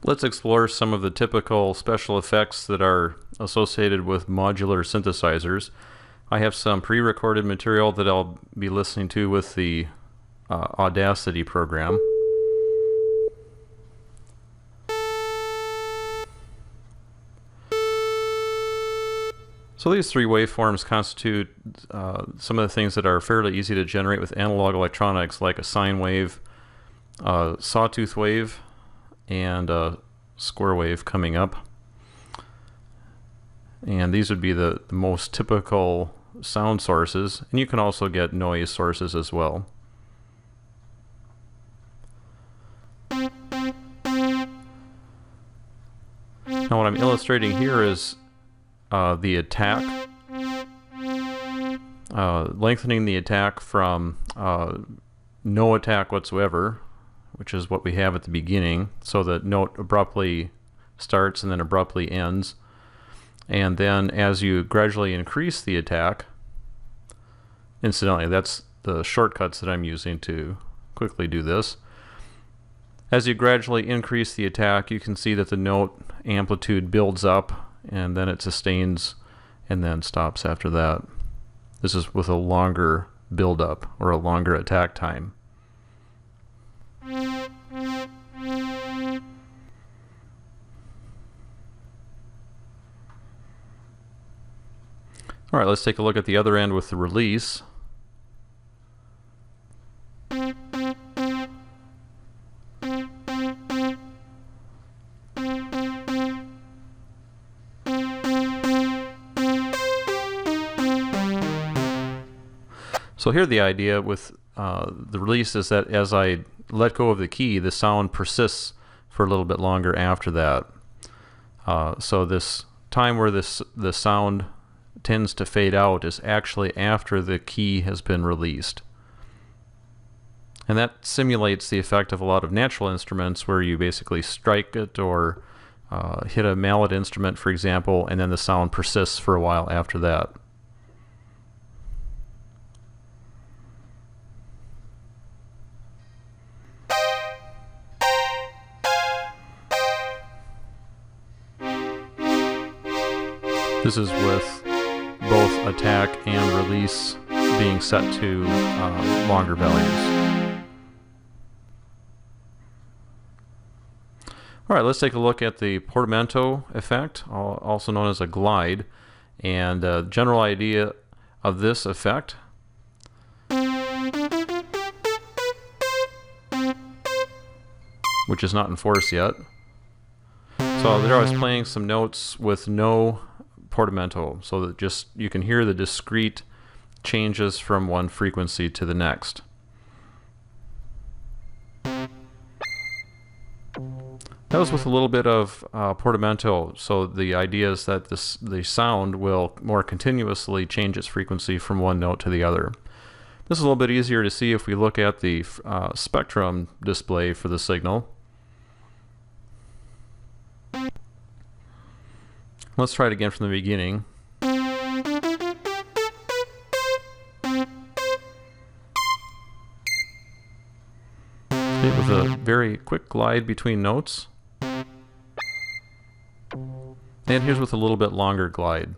Let's explore some of the typical special effects that are associated with modular synthesizers. I have some pre-recorded material that I'll be listening to with the Audacity program. So these three waveforms constitute some of the things that are fairly easy to generate with analog electronics, like a sine wave, a sawtooth wave, and a square wave coming up. And these would be the most typical sound sources, and you can also get noise sources as well. Now what I'm illustrating here is the attack, lengthening the attack from no attack whatsoever, which is what we have at the beginning, so the note abruptly starts and then abruptly ends. And then as you gradually increase the attack, incidentally, that's the shortcuts that I'm using to quickly do this. As you gradually increase the attack, you can see that the note amplitude builds up and then it sustains and then stops after that. This is with a longer build-up or a longer attack time. All right, let's take a look at the other end with the release. So here the idea with the release is that as I let go of the key, the sound persists for a little bit longer after that. So this time where the sound tends to fade out is actually after the key has been released. And that simulates the effect of a lot of natural instruments where you basically strike it or hit a mallet instrument, for example, and then the sound persists for a while after that. This is with both attack and release being set to longer values. All right, let's take a look at the Portmanteau Effect, also known as a glide. And the general idea of this effect which is not in force yet. So there I was playing some notes with no portamento, so that just you can hear the discrete changes from one frequency to the next. That was with a little bit of portamento, so the idea is that the sound will more continuously change its frequency from one note to the other. This is a little bit easier to see if we look at the spectrum display for the signal. Let's try it again from the beginning. Okay, with a very quick glide between notes. And here's with a little bit longer glide.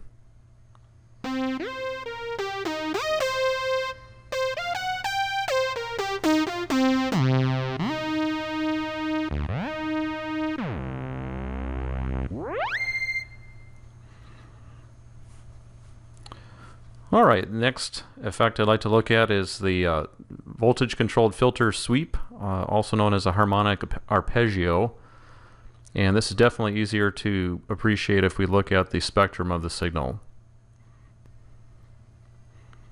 Alright, next effect I'd like to look at is the voltage-controlled filter sweep, also known as a harmonic arpeggio. And this is definitely easier to appreciate if we look at the spectrum of the signal.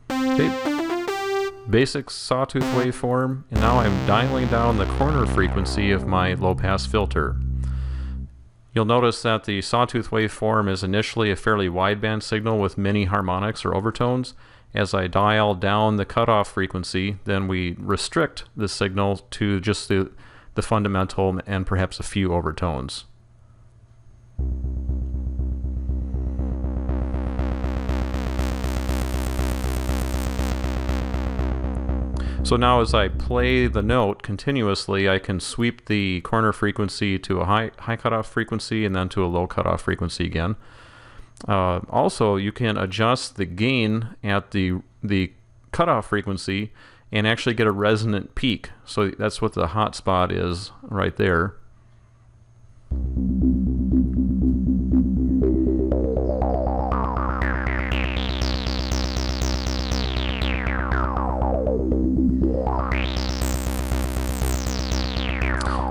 Okay. Basic sawtooth waveform, and now I'm dialing down the corner frequency of my low-pass filter. You'll notice that the sawtooth waveform is initially a fairly wideband signal with many harmonics or overtones. As I dial down the cutoff frequency, then we restrict the signal to just the fundamental and perhaps a few overtones. So now as I play the note continuously, I can sweep the corner frequency to a high cutoff frequency and then to a low cutoff frequency again. Also, you can adjust the gain at the cutoff frequency and actually get a resonant peak. So that's what the hot spot is right there.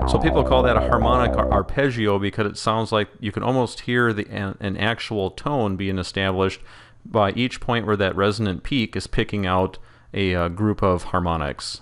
So people call that a harmonic arpeggio because it sounds like you can almost hear an actual tone being established by each point where that resonant peak is picking out a group of harmonics.